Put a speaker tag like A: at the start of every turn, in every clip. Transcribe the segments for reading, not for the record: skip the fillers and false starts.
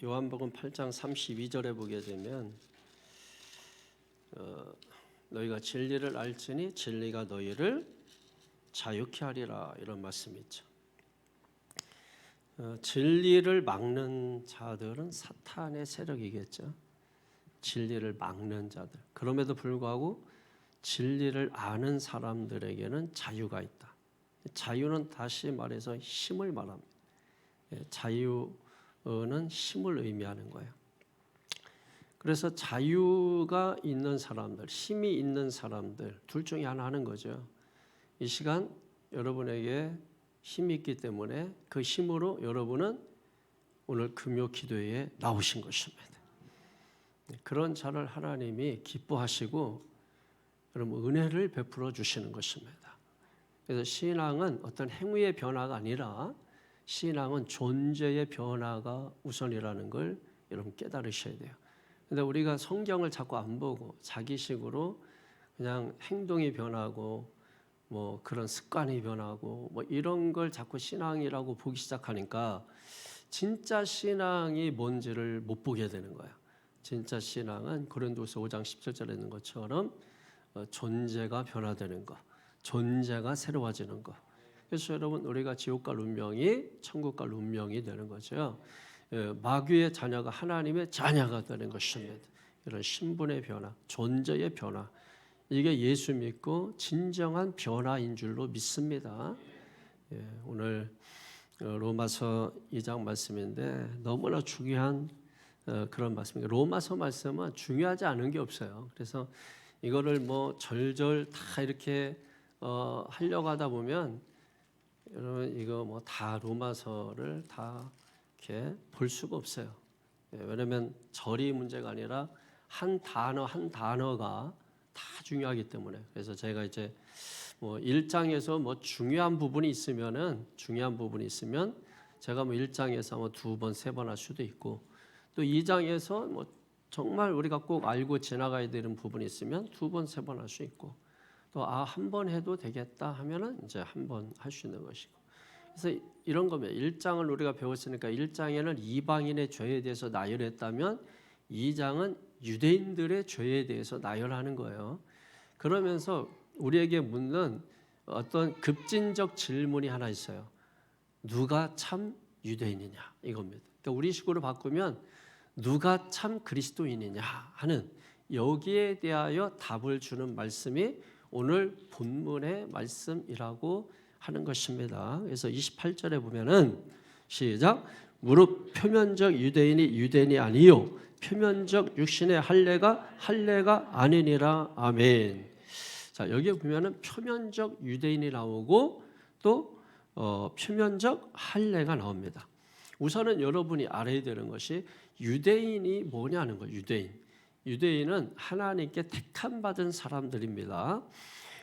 A: 요한복음 8장 32절에 보게 되면 너희가 진리를 알지니 진리가 너희를 자유케 하리라 이런 말씀이 있죠. 진리를 막는 자들은 사탄의 세력이겠죠. 진리를 막는 자들. 그럼에도 불구하고 진리를 아는 사람들에게는 자유가 있다. 자유는 다시 말해서 힘을 말합니다. 자유는 힘을 의미하는 거예요. 그래서 자유가 있는 사람들, 힘이 있는 사람들 둘 중에 하나 하는 거죠. 이 시간 여러분에게 힘이 있기 때문에 그 힘으로 여러분은 오늘 금요 기도회에 나오신 것입니다. 그런 자를 하나님이 기뻐하시고 여러분 은혜를 베풀어 주시는 것입니다. 그래서 신앙은 어떤 행위의 변화가 아니라 신앙은 존재의 변화가 우선이라는 걸 여러분 깨달으셔야 돼요. 근데 우리가 성경을 자꾸 안 보고 자기식으로 그냥 행동이 변하고 뭐 그런 습관이 변하고 뭐 이런 걸 자꾸 신앙이라고 보기 시작하니까 진짜 신앙이 뭔지를 못 보게 되는 거예요. 진짜 신앙은 고린도서 5장 17절에 있는 것처럼 존재가 변화되는 것, 존재가 새로워지는 것. 그래서 여러분 우리가 지옥 갈 운명이 천국 갈 운명이 되는 거죠. 마귀의 자녀가 하나님의 자녀가 되는 것입니다. 이런 신분의 변화, 존재의 변화, 이게 예수 믿고 진정한 변화인 줄로 믿습니다. 오늘 로마서 2장 말씀인데 너무나 중요한 그런 말씀입니다. 로마서 말씀은 중요하지 않은 게 없어요. 그래서 이거를 뭐 절절 다 이렇게 하려고 하다 보면 여러분 이거 뭐 다 로마서를 다 이렇게 볼 수가 없어요. 왜냐하면 절이 문제가 아니라 한 단어 한 단어가 다 중요하기 때문에. 그래서 제가 이제 뭐 1장에서 뭐 중요한 부분이 있으면 제가 뭐 1장에서 뭐 2번, 3번 할 수도 있고 또 2장에서 뭐 정말 우리가 꼭 알고 지나가야 되는 부분이 있으면 2번, 3번 할 수 있고 또 한 번 해도 되겠다 하면은 이제 한 번 할 수 있는 것이고. 그래서 이런 겁니다. 1장을 우리가 배웠으니까 1장에는 이방인의 죄에 대해서 나열했다면 2장은 유대인들의 죄에 대해서 나열하는 거예요. 그러면서 우리에게 묻는 어떤 급진적 질문이 하나 있어요. 누가 참 유대인이냐 이겁니다. 그러니까 우리식으로 바꾸면 누가 참 그리스도인이냐 하는 여기에 대하여 답을 주는 말씀이 오늘 본문의 말씀이라고 하는 것입니다. 그래서 28절에 보면은 시작. 무릇 표면적 유대인이 유대인이 아니요 표면적 육신의 할례가 아니니라. 아멘. 자, 여기에 보면은 표면적 유대인이 나오고 또 표면적 할례가 나옵니다. 우선은 여러분이 알아야 되는 것이 유대인이 뭐냐는 거예요. 유대인은 하나님께 택함 받은 사람들입니다.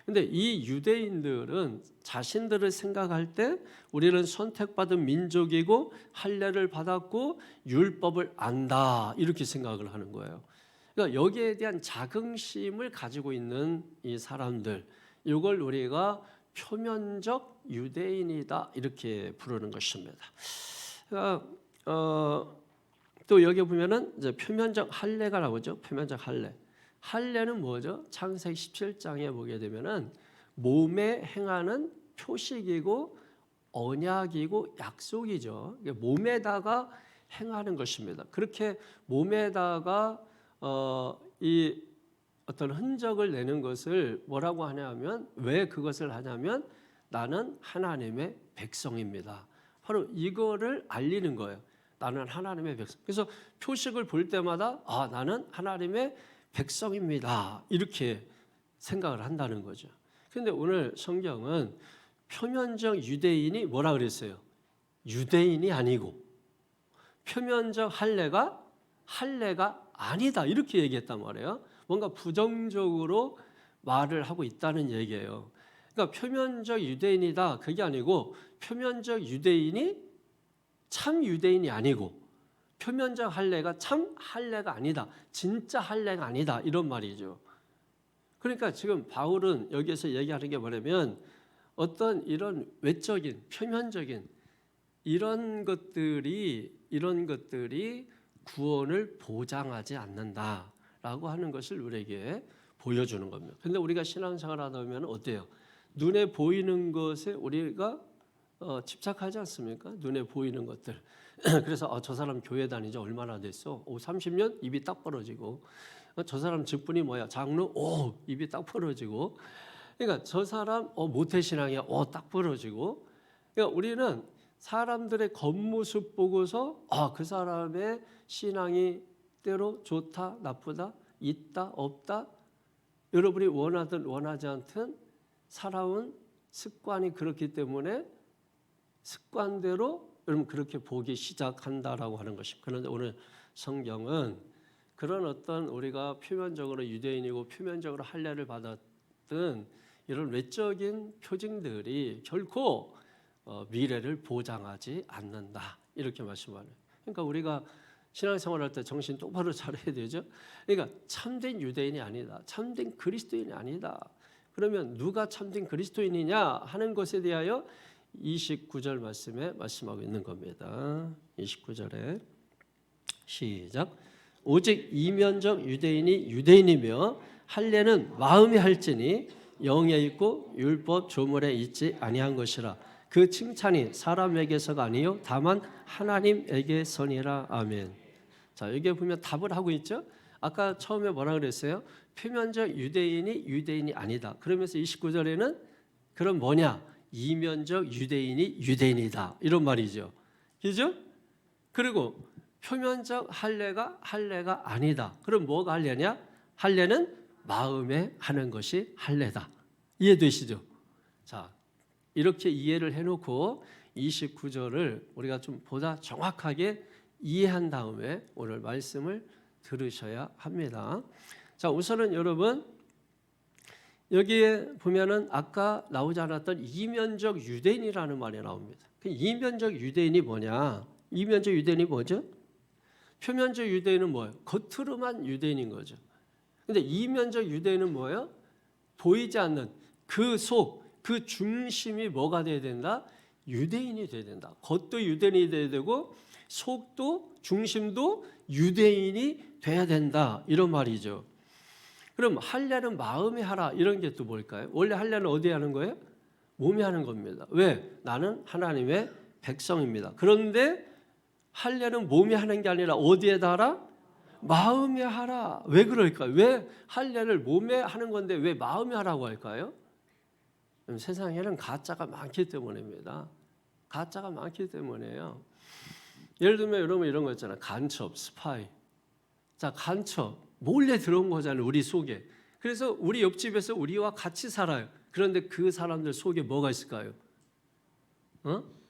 A: 근데 이 유대인들은 자신들을 생각할 때 우리는 선택받은 민족이고 할례를 받았고 율법을 안다 이렇게 생각을 하는 거예요. 그러니까 여기에 대한 자긍심을 가지고 있는 이 사람들, 이걸 우리가 표면적 유대인이다 이렇게 부르는 것입니다. 그러니까 또 여기 보면은 이제 표면적 할례가 나오죠. 표면적 할례. 할례는 뭐죠? 창세기 17장에 보게 되면은 몸에 행하는 표식이고 언약이고 약속이죠. 몸에다가 행하는 것입니다. 그렇게 몸에다가 이 어떤 흔적을 내는 것을 뭐라고 하냐면 왜 그것을 하냐면 나는 하나님의 백성입니다. 바로 이거를 알리는 거예요. 나는 하나님의 백성. 그래서 표식을 볼 때마다 나는 하나님의 백성입니다. 이렇게 생각을 한다는 거죠. 그런데 오늘 성경은 표면적 유대인이 뭐라 그랬어요? 유대인이 아니고 표면적 할례가 아니다 이렇게 얘기했단 말이에요. 뭔가 부정적으로 말을 하고 있다는 얘기예요. 그러니까 표면적 유대인이다 그게 아니고 표면적 유대인이 참 유대인이 아니고 표면적 할례가 참 할례가 아니다. 진짜 할례가 아니다. 이런 말이죠. 그러니까 지금 바울은 여기에서 얘기하는 게 뭐냐면 어떤 이런 외적인 표면적인 이런 것들이 구원을 보장하지 않는다라고 하는 것을 우리에게 보여주는 겁니다. 그런데 우리가 신앙생활 하다 보면 어때요? 눈에 보이는 것에 우리가 집착하지 않습니까? 눈에 보이는 것들. 그래서 저 사람 교회 다닌 지 얼마나 됐어? 30년? 입이 딱 벌어지고. 저 사람 직분이 뭐야? 장로? 입이 딱 벌어지고. 그러니까 저 사람 모태신앙이야. 딱 벌어지고. 그러니까 우리는 사람들의 겉모습 보고서 그 사람의 신앙이 때로 좋다, 나쁘다, 있다, 없다. 여러분이 원하든 원하지 않든 살아온 습관이 그렇기 때문에 습관대로 여러분 그렇게 보기 시작한다라고 하는 것입니다. 그런데 오늘 성경은 그런 어떤 우리가 표면적으로 유대인이고 표면적으로 할례를 받았던 이런 외적인 표징들이 결코 미래를 보장하지 않는다 이렇게 말씀하는. 그러니까 우리가 신앙생활할 때 정신 똑바로 차려야 되죠. 그러니까 참된 유대인이 아니다, 참된 그리스도인이 아니다. 그러면 누가 참된 그리스도인이냐 하는 것에 대하여 29절 말씀에 말씀하고 있는 겁니다. 29절에 시작. 오직 이면적 유대인이 유대인이며 할례는 마음에 할지니 영에 있고 율법 조물에 있지 아니한 것이라. 그 칭찬이 사람에게서가 아니요 다만 하나님에게서니라. 아멘. 자, 여기에 보면 답을 하고 있죠. 아까 처음에 뭐라 그랬어요? 표면적 유대인이 유대인이 아니다. 그러면서 29절에는 그럼 뭐냐? 이면적 유대인이 유대인이다. 이런 말이죠. 그죠? 그리고 표면적 할례가 아니다. 그럼 뭐가 할례냐? 할례는 마음에 하는 것이 할례다. 이해되시죠? 자, 이렇게 이해를 해놓고 29절을 우리가 좀 보다 정확하게 이해한 다음에 오늘 말씀을 들으셔야 합니다. 자, 우선은 여러분 여기에 보면은 아까 나오지 않았던 이면적 유대인이라는 말이 나옵니다. 그 이면적 유대인이 뭐냐? 이면적 유대인이 뭐죠? 표면적 유대인은 뭐예요? 겉으로만 유대인인 거죠. 근데 이면적 유대인은 뭐예요? 보이지 않는 그 속, 그 중심이 뭐가 돼야 된다? 유대인이 돼야 된다. 겉도 유대인이 돼야 되고 속도 중심도 유대인이 돼야 된다. 이런 말이죠. 그럼 할례는 마음에 하라 이런 게 또 뭘까요? 원래 할례는 어디에 하는 거예요? 몸에 하는 겁니다. 왜? 나는 하나님의 백성입니다. 그런데 할례는 몸에 하는 게 아니라 어디에다 하라? 마음에 하라. 왜 그럴까요? 왜 할례를 몸에 하는 건데 왜 마음에 하라고 할까요? 세상에는 가짜가 많기 때문입니다. 가짜가 많기 때문에요. 예를 들면 여러분 이런 거 있잖아요. 간첩, 스파이. 자, 간첩 몰래 들어온 거잖아요. 우리 속에. 그래서 우리 옆집에서 우리와 같이 살아요. 그런데 그 사람들 속에 뭐가 있을까요?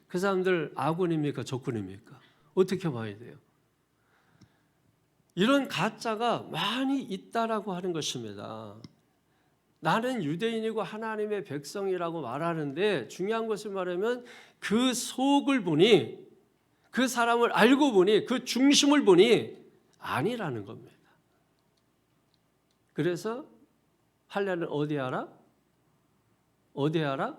A: 그 사람들 아군입니까? 적군입니까? 어떻게 봐야 돼요? 이런 가짜가 많이 있다라고 하는 것입니다. 나는 유대인이고 하나님의 백성이라고 말하는데 중요한 것을 말하면 그 속을 보니 그 사람을 알고 보니 그 중심을 보니 아니라는 겁니다. 그래서 할례는 어디에 하라? 어디에 하라?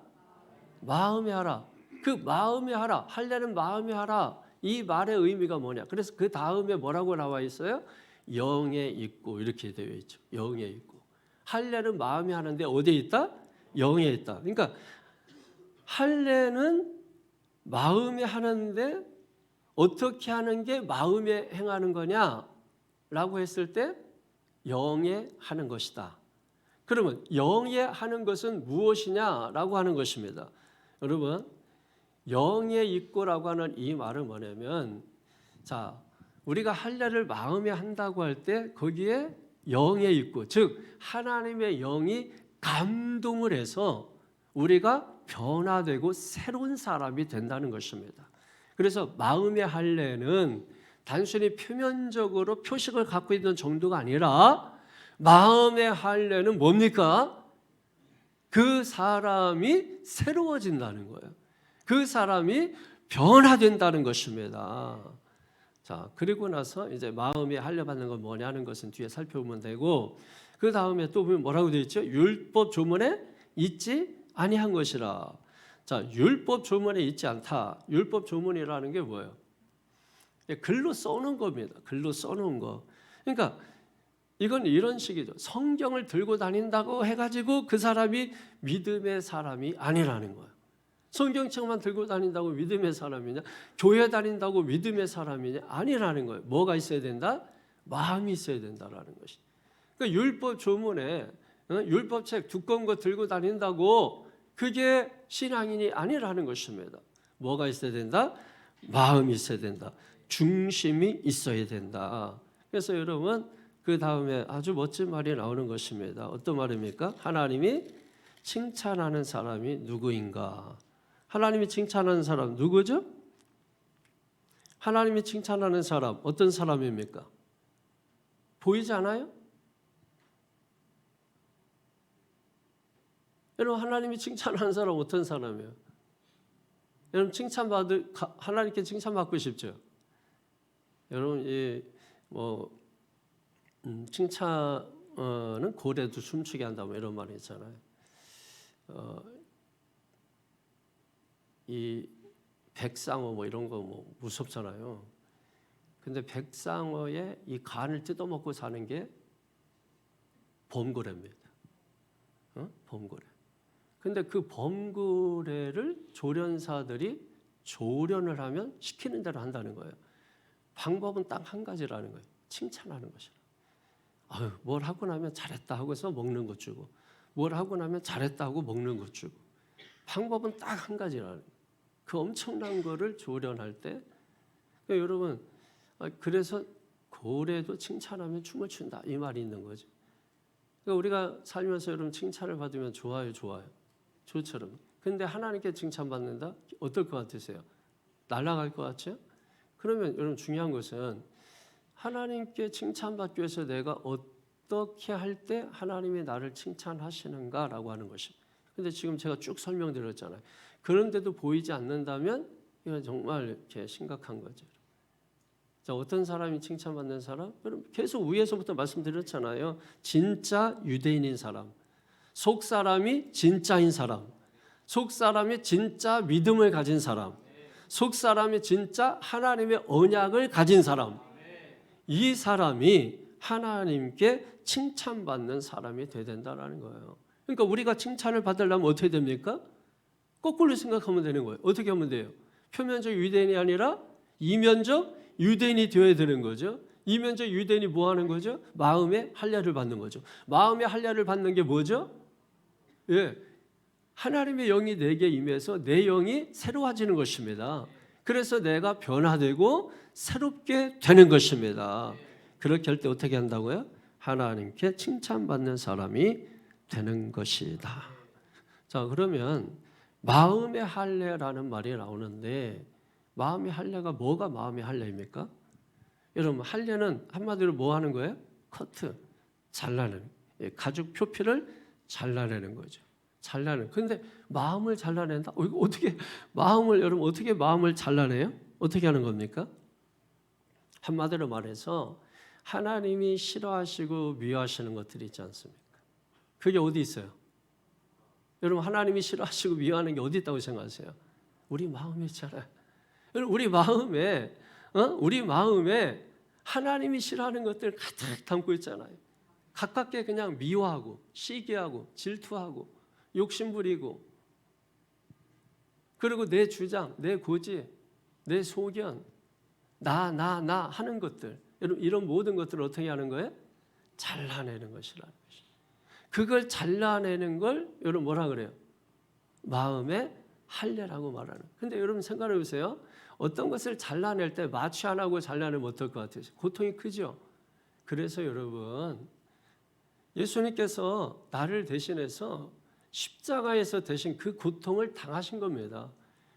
A: 마음에 하라. 그 마음에 하라. 할례는 마음에 하라. 이 말의 의미가 뭐냐? 그래서 그 다음에 뭐라고 나와 있어요? 영에 있고 이렇게 되어 있죠. 영에 있고. 할례는 마음에 하는데 어디에 있다? 영에 있다. 그러니까 할례는 마음에 하는데 어떻게 하는 게 마음에 행하는 거냐라고 했을 때 영에 하는 것이다. 그러면 영에 하는 것은 무엇이냐라고 하는 것입니다. 여러분 영에 있고라고 하는 이 말은 뭐냐면 자 우리가 할례를 마음에 한다고 할 때 거기에 영에 있고 즉 하나님의 영이 감동을 해서 우리가 변화되고 새로운 사람이 된다는 것입니다. 그래서 마음의 할례는 단순히 표면적으로 표식을 갖고 있는 정도가 아니라 마음의 할례는 뭡니까? 그 사람이 새로워진다는 거예요. 그 사람이 변화된다는 것입니다. 자, 그리고 나서 이제 마음이 할례 받는 건 뭐냐는 것은 뒤에 살펴보면 되고 그 다음에 또 보면 뭐라고 되어 있죠? 율법 조문에 있지 아니한 것이라. 자, 율법 조문에 있지 않다. 율법 조문이라는 게 뭐예요? 글로 써놓은 겁니다. 글로 써놓은 거. 그러니까 이건 이런 식이죠. 성경을 들고 다닌다고 해가지고 그 사람이 믿음의 사람이 아니라는 거예요. 성경책만 들고 다닌다고 믿음의 사람이냐? 교회 다닌다고 믿음의 사람이냐? 아니라는 거예요. 뭐가 있어야 된다? 마음이 있어야 된다라는 것이. 그러니까 율법 조문에 율법책 두꺼운 거 들고 다닌다고 그게 신앙인이 아니라는 것입니다. 뭐가 있어야 된다? 마음이 있어야 된다. 중심이 있어야 된다. 그래서 여러분 그 다음에 아주 멋진 말이 나오는 것입니다. 어떤 말입니까? 하나님이 칭찬하는 사람이 누구인가? 하나님이 칭찬하는 사람 누구죠? 하나님이 칭찬하는 사람 어떤 사람입니까? 보이지 않아요? 여러분 하나님이 칭찬하는 사람 어떤 사람이에요? 여러분 하나님께 칭찬받고 싶죠? 여러분 칭찬은 고래도 춤추게 한다 뭐 이런 말이 있잖아요. 이 백상어 뭐 이런 거 뭐 무섭잖아요. 근데 백상어의 이 간을 뜯어먹고 사는 게 범고래입니다. 범고래. 근데 그 범고래를 조련사들이 조련을 하면 시키는 대로 한다는 거예요. 방법은 딱 한 가지라는 거예요. 칭찬하는 것이라. 뭘 하고 나면 잘했다 하고서 먹는 것 주고, 뭘 하고 나면 잘했다 하고 먹는 것 주고. 방법은 딱 한 가지라는 거예요. 그 엄청난 거를 조련할 때, 그러니까 여러분, 그래서 고래도 칭찬하면 춤을 춘다 이 말이 있는 거죠. 그러니까 우리가 살면서 여러분 칭찬을 받으면 좋아요. 저처럼. 근데 하나님께 칭찬받는다? 어떨 것 같으세요? 날아갈 것 같죠? 그러면 여러분 중요한 것은 하나님께 칭찬받기 위해서 내가 어떻게 할 때 하나님이 나를 칭찬하시는가라고 하는 것입니다. 근데 지금 제가 쭉 설명드렸잖아요. 그런데도 보이지 않는다면 이건 정말 이렇게 심각한 거죠. 자, 어떤 사람이 칭찬받는 사람? 여러분 계속 위에서부터 말씀드렸잖아요. 진짜 유대인인 사람, 속 사람이 진짜인 사람, 속 사람이 진짜 믿음을 가진 사람, 속 사람이 진짜 하나님의 언약을 가진 사람. 이 사람이 하나님께 칭찬받는 사람이 돼야 된다는 거예요. 그러니까 우리가 칭찬을 받으려면 어떻게 됩니까? 거꾸로 생각하면 되는 거예요. 어떻게 하면 돼요? 표면적 유대인이 아니라 이면적 유대인이 되어야 되는 거죠. 이면적 유대인이 뭐 하는 거죠? 마음의 할례를 받는 거죠. 마음의 할례를 받는 게 뭐죠? 하나님의 영이 내게 임해서 내 영이 새로워지는 것입니다. 그래서 내가 변화되고 새롭게 되는 것입니다. 그렇게 할 때 어떻게 한다고요? 하나님께 칭찬받는 사람이 되는 것이다. 자, 그러면 마음의 할례라는 말이 나오는데 마음의 할례가 뭐가 마음의 할례입니까? 여러분 할례는 한마디로 뭐 하는 거예요? 커트, 잘라내는, 가죽 표피를 잘라내는 거죠. 잘라내는. 근데 마음을 잘라낸다? 어떻게 여러분 어떻게 마음을 잘라내요? 어떻게 하는 겁니까? 한마디로 말해서 하나님이 싫어하시고 미워하시는 것들이 있지 않습니까? 그게 어디 있어요? 여러분 하나님이 싫어하시고 미워하는 게 어디 있다고 생각하세요? 우리 마음에 있잖아요. 여러분 우리 마음에 하나님이 싫어하는 것들 가득 담고 있잖아요. 가깝게 그냥 미워하고 시기하고 질투하고 욕심부리고 그리고 내 주장, 내 고집, 내 소견, 나 하는 것들, 여러분 이런 모든 것들을 어떻게 하는 거예요? 잘라내는 것이라는 것이. 그걸 잘라내는 걸 여러분 뭐라 그래요? 마음의 할례라고 말하는. 근데 여러분 생각해 보세요. 어떤 것을 잘라낼 때 마취 안 하고 잘라내면 어떨 것 같아요? 고통이 크죠. 그래서 여러분 예수님께서 나를 대신해서 십자가에서 대신 그 고통을 당하신 겁니다.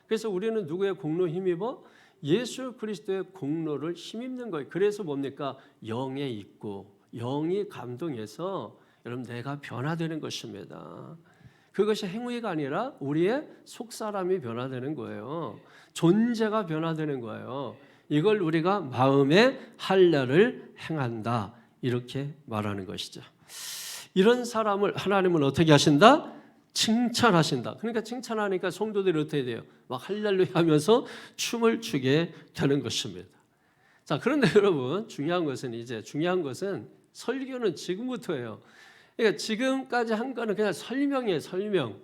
A: 그래서 우리는 누구의 공로 힘입어? 예수 그리스도의 공로를 힘입는 거예요. 그래서 뭡니까? 영에 있고 영이 감동해서 여러분 내가 변화되는 것입니다. 그것이 행위가 아니라 우리의 속사람이 변화되는 거예요. 존재가 변화되는 거예요. 이걸 우리가 마음의 할례를 행한다 이렇게 말하는 것이죠. 이런 사람을 하나님은 어떻게 하신다? 칭찬하신다. 그러니까 칭찬하니까 성도들이 어떻게 돼요? 막 할렐루야 하면서 춤을 추게 되는 것입니다. 자, 그런데 여러분 중요한 것은 설교는 지금부터예요. 그러니까 지금까지 한 거는 그냥 설명이에요, 설명.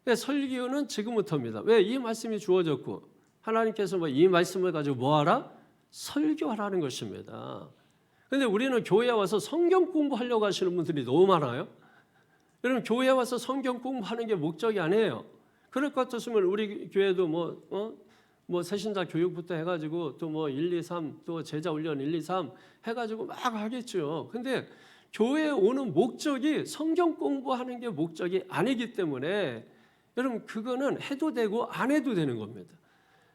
A: 그러니까 설교는 지금부터입니다. 왜? 이 말씀이 주어졌고 하나님께서 이 말씀을 가지고 뭐하라? 설교하라는 것입니다. 그런데 우리는 교회에 와서 성경 공부하려고 하시는 분들이 너무 많아요. 여러분 교회에 와서 성경 공부하는 게 목적이 아니에요. 그럴 것 같았으면 우리 교회도 새신자 교육부터 해가지고 또 1, 2, 3 또 제자 훈련 1, 2, 3 해가지고 막 하겠죠. 근데 교회에 오는 목적이 성경 공부하는 게 목적이 아니기 때문에 여러분 그거는 해도 되고 안 해도 되는 겁니다.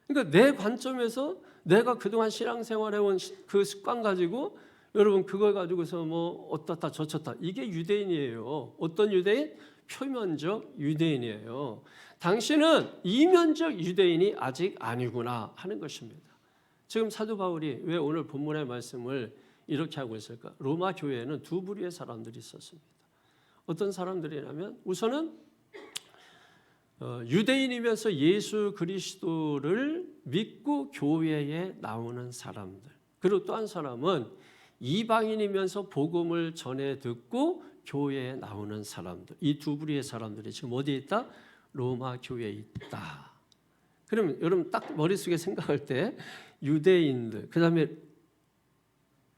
A: 그러니까 내 관점에서 내가 그동안 신앙생활해온 그 습관 가지고 여러분 그걸 가지고서 어떻다 저쳤다 이게 유대인이에요. 어떤 유대인? 표면적 유대인이에요. 당신은 이면적 유대인이 아직 아니구나 하는 것입니다. 지금 사도 바울이 왜 오늘 본문의 말씀을 이렇게 하고 있을까? 로마 교회에는 두 부류의 사람들이 있었습니다. 어떤 사람들이냐면 우선은 유대인이면서 예수 그리스도를 믿고 교회에 나오는 사람들. 그리고 또 한 사람은 이방인이면서 복음을 전해 듣고 교회에 나오는 사람들. 이 두 부류의 사람들이 지금 어디에 있다? 로마 교회에 있다. 그러면 여러분 딱 머릿속에 생각할 때 유대인들, 그 다음에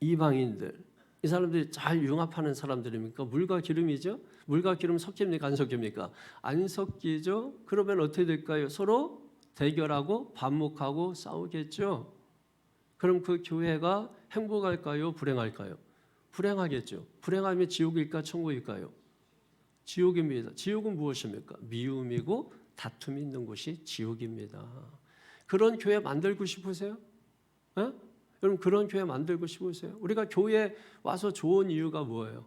A: 이방인들, 이 사람들이 잘 융합하는 사람들입니까? 물과 기름이죠? 물과 기름 섞입니까? 안 섞입니까? 안 섞이죠? 그러면 어떻게 될까요? 서로 대결하고 반목하고 싸우겠죠? 그럼 그 교회가 행복할까요? 불행할까요? 불행하겠죠. 불행하면 지옥일까? 천국일까요? 지옥입니다. 지옥은 무엇입니까? 미움이고 다툼이 있는 곳이 지옥입니다. 그런 교회 만들고 싶으세요? 에? 여러분 그런 교회 만들고 싶으세요? 우리가 교회에 와서 좋은 이유가 뭐예요?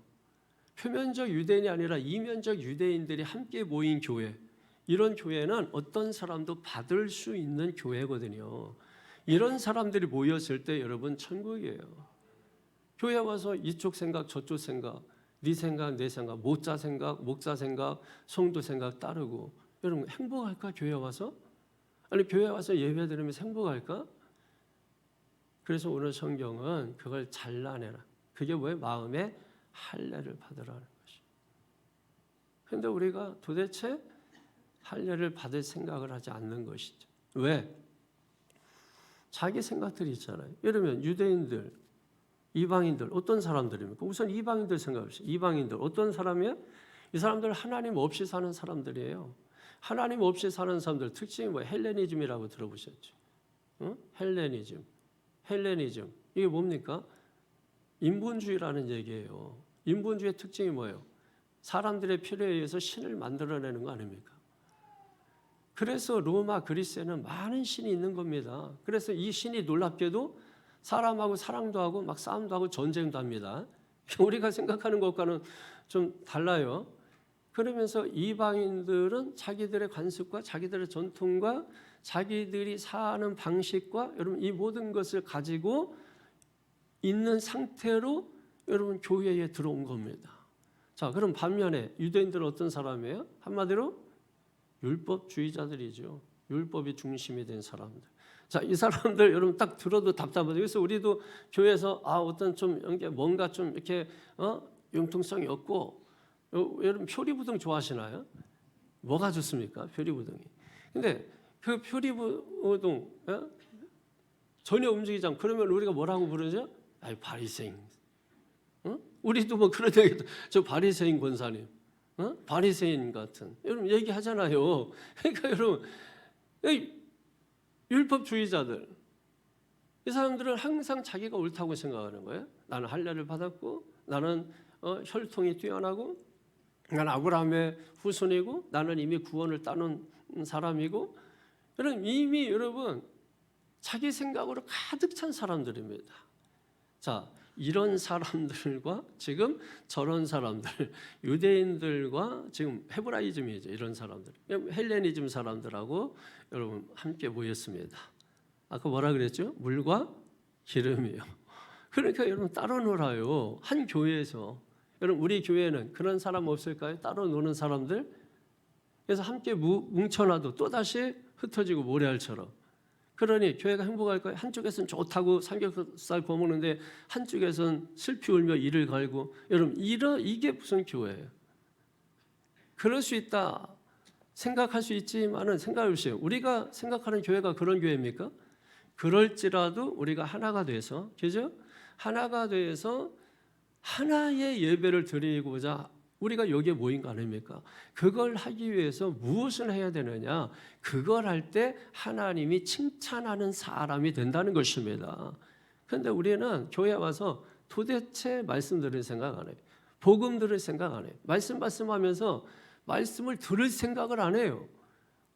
A: 표면적 유대인이 아니라 이면적 유대인들이 함께 모인 교회. 이런 교회는 어떤 사람도 받을 수 있는 교회거든요. 이런 사람들이 모였을 때 여러분 천국이에요. 교회 와서 이쪽 생각 저쪽 생각 네 생각 내 생각 목자 생각 성도 생각 따르고 여러분 행복할까? 교회 와서? 아니 교회 와서 예배 드리면서 행복할까? 그래서 오늘 성경은 그걸 잘라내라. 그게 뭐예요? 마음에 할례를 받으라는 것이. 그런데 우리가 도대체 할례를 받을 생각을 하지 않는 것이죠. 왜? 자기 생각들이 있잖아요. 예를 들면 유대인들, 이방인들 어떤 사람들입니까? 우선 이방인들 생각해보세요. 이방인들 어떤 사람이에요? 이 사람들 하나님 없이 사는 사람들이에요. 하나님 없이 사는 사람들 특징이 뭐예요? 헬레니즘이라고 들어보셨죠? 응? 헬레니즘 이게 뭡니까? 인본주의라는 얘기예요. 인본주의의 특징이 뭐예요? 사람들의 필요에 의해서 신을 만들어내는 거 아닙니까? 그래서 로마 그리스에는 많은 신이 있는 겁니다. 그래서 이 신이 놀랍게도 사람하고 사랑도 하고 막 싸움도 하고 전쟁도 합니다. 우리가 생각하는 것과는 좀 달라요. 그러면서 이방인들은 자기들의 관습과 자기들의 전통과 자기들이 사는 방식과 여러분 이 모든 것을 가지고 있는 상태로 여러분 교회에 들어온 겁니다. 자, 그럼 반면에 유대인들은 어떤 사람이에요? 한마디로 율법주의자들이죠. 율법이 중심이 된 사람들. 자, 이 사람들 여러분 딱 들어도 답답하죠. 그래서 우리도 교회에서 어떤 좀 뭔가 좀 이렇게 융통성이 없고 여러분 표리부동 좋아하시나요? 뭐가 좋습니까? 표리부동이. 근데 그 표리부동 전혀 움직이지 않고 그러면 우리가 뭐라고 부르죠? 아이 바리새인. 우리도 그런 얘기 저 바리새인 권사님. 바리새인 같은 여러분 얘기하잖아요. 그러니까 여러분 율법주의자들 이 사람들은 항상 자기가 옳다고 생각하는 거예요. 나는 할례를 받았고 나는 혈통이 뛰어나고 나는 아브라함의 후손이고 나는 이미 구원을 따는 사람이고 여러분 자기 생각으로 가득 찬 사람들입니다. 자, 이런 사람들과 지금 저런 사람들, 유대인들과 지금 헤브라이즘이죠. 이런 사람들, 헬레니즘 사람들하고 여러분 함께 모였습니다. 아까 뭐라 그랬죠? 물과 기름이요. 그러니까 여러분 따로 놀아요. 한 교회에서. 여러분 우리 교회는 그런 사람 없을까요? 따로 노는 사람들. 그래서 함께 뭉쳐놔도 또다시 흩어지고 모래알처럼. 그러니 교회가 행복할까요? 한쪽에서는 좋다고 삼겹살 구워 먹는데 한쪽에서는 슬피 울며 이를 갈고. 여러분 이게 무슨 교회예요? 그럴 수 있다 생각할 수 있지만은 생각해 보세요. 우리가 생각하는 교회가 그런 교회입니까? 그럴지라도 우리가 하나가 돼서, 그죠? 하나가 돼서 하나의 예배를 드리고자 우리가 여기에 모인 거 아닙니까? 그걸 하기 위해서 무엇을 해야 되느냐? 그걸 할 때 하나님이 칭찬하는 사람이 된다는 것입니다. 그런데 우리는 교회에 와서 도대체 말씀 들을 생각 안 해요. 복음 들을 생각 안 해요. 말씀하면서 말씀을 들을 생각을 안 해요.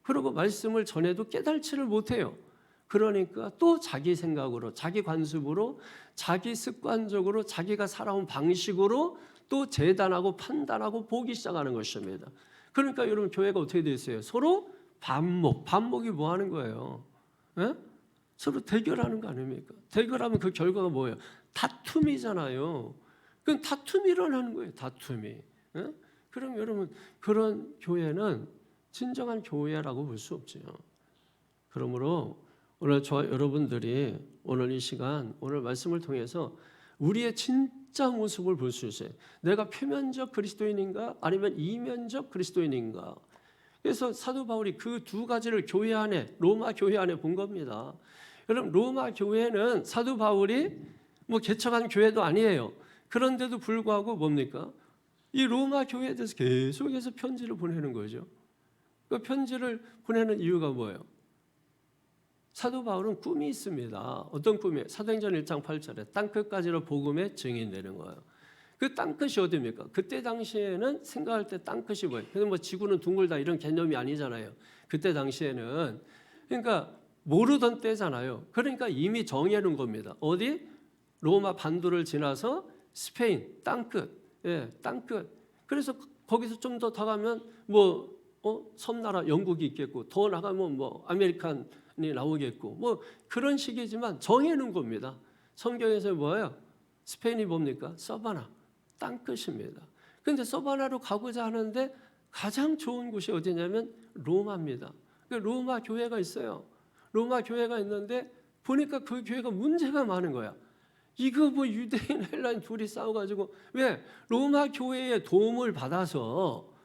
A: 그리고 말씀을 전해도 깨달지를 못해요. 그러니까 또 자기 생각으로, 자기 관습으로, 자기 습관적으로, 자기가 살아온 방식으로 또 재단하고 판단하고 보기 시작하는 것입니다. 그러니까 여러분 교회가 어떻게 되어 있어요? 서로 반목이 뭐 하는 거예요? 예? 서로 대결하는 거 아닙니까? 대결하면 그 결과가 뭐예요? 다툼이잖아요. 그건 다툼이 일어나는 거예요. 다툼이. 예? 그럼 여러분 그런 교회는 진정한 교회라고 볼 수 없죠. 그러므로 오늘 저와 여러분들이 오늘 이 시간, 오늘 말씀을 통해서 우리의 진짜 모습을 볼 수 있어요. 내가 표면적 그리스도인인가 아니면 이면적 그리스도인인가. 그래서 사도 바울이 그 두 가지를 교회 안에, 로마 교회 안에 본 겁니다. 여러분 로마 교회는 사도 바울이 뭐 개척한 교회도 아니에요. 그런데도 불구하고 뭡니까? 이 로마 교회에 대해서 계속해서 편지를 보내는 거죠. 그 편지를 보내는 이유가 뭐예요? 사도 바울은 꿈이 있습니다. 어떤 꿈이에요? 사도행전 1장 8절에 땅끝까지로 복음의 증인되는 거예요. 그 땅끝이 어디입니까? 그때 당시에는 생각할 때 땅끝이 뭐예요? 근데 뭐 지구는 둥글다 이런 개념이 아니잖아요. 그때 당시에는. 그러니까 모르던 때잖아요. 그러니까 이미 정해놓은 겁니다. 어디? 로마 반도를 지나서 스페인 땅끝. 예, 땅끝. 그래서 거기서 좀 더 가면 뭐 섬나라 영국이 있겠고 더 나가면 뭐 아메리칸이 나오겠고 뭐 그런 식이지만 정해놓은 겁니다. 성경에서 뭐예요? 스페인이 뭡니까? 서바나, 땅끝입니다. 그런데 서바나로 가고자 하는데 가장 좋은 곳이 어디냐면 로마입니다. 로마 교회가 있어요. 로마 교회가 있는데 보니까 그 교회가 문제가 많은 거야. 이거 뭐 유대인 헬라인 둘이 싸워가지고 왜? 로마 교회의 도움을 받아서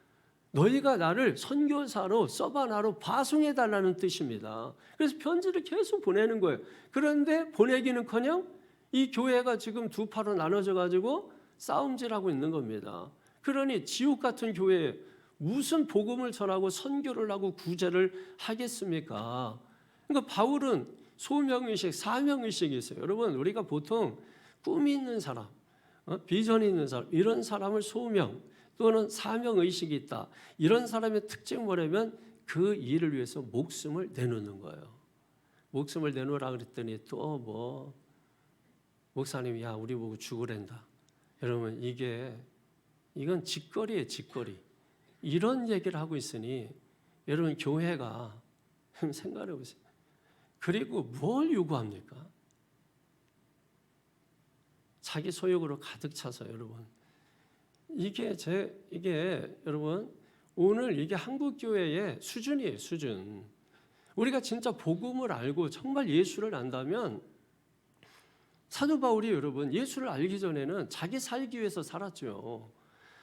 A: 너희가 나를 선교사로 서바나로 파송해달라는 뜻입니다. 그래서 편지를 계속 보내는 거예요. 그런데 보내기는커녕 이 교회가 지금 두 파로 나눠져 가지고 싸움질하고 있는 겁니다. 그러니 지옥 같은 교회에 무슨 복음을 전하고 선교를 하고 구제를 하겠습니까? 그러니까 바울은 소명의식, 사명의식이 있어요. 여러분 우리가 보통 꿈이 있는 사람, 비전이 있는 사람 이런 사람을 소명 또는 사명의식이 있다. 이런 사람의 특징이 뭐냐면 그 일을 위해서 목숨을 내놓는 거예요. 목숨을 내놓으라 그랬더니 또 뭐 목사님이 야 우리 보고 죽으랜다. 여러분 이건 짓거리예요. 짓거리. 이런 얘기를 하고 있으니 여러분 교회가 생각해 보세요. 그리고 뭘 요구합니까? 자기 소욕으로 가득 차서 여러분 이게 여러분 오늘 이게 한국 교회의 수준이에요. 수준. 우리가 진짜 복음을 알고 정말 예수를 안다면 사도 바울이 여러분 예수를 알기 전에는 자기 살기 위해서 살았죠.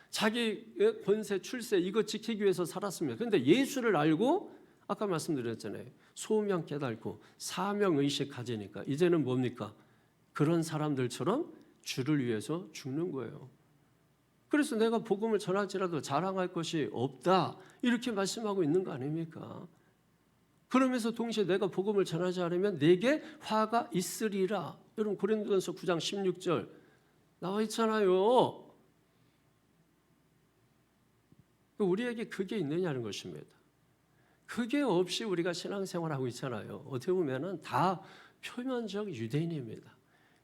A: 자기의 권세, 출세 이거 지키기 위해서 살았습니다. 그런데 예수를 알고 아까 말씀드렸잖아요. 소명 깨닫고 사명의식 가지니까 이제는 뭡니까? 그런 사람들처럼 주를 위해서 죽는 거예요. 그래서 내가 복음을 전할지라도 자랑할 것이 없다 이렇게 말씀하고 있는 거 아닙니까? 그러면서 동시에 내가 복음을 전하지 않으면 내게 화가 있으리라. 여러분 고린도전서 9장 16절 나와 있잖아요. 우리에게 그게 있느냐는 것입니다. 그게 없이 우리가 신앙생활하고 있잖아요. 어떻게 보면은 다 표면적 유대인입니다.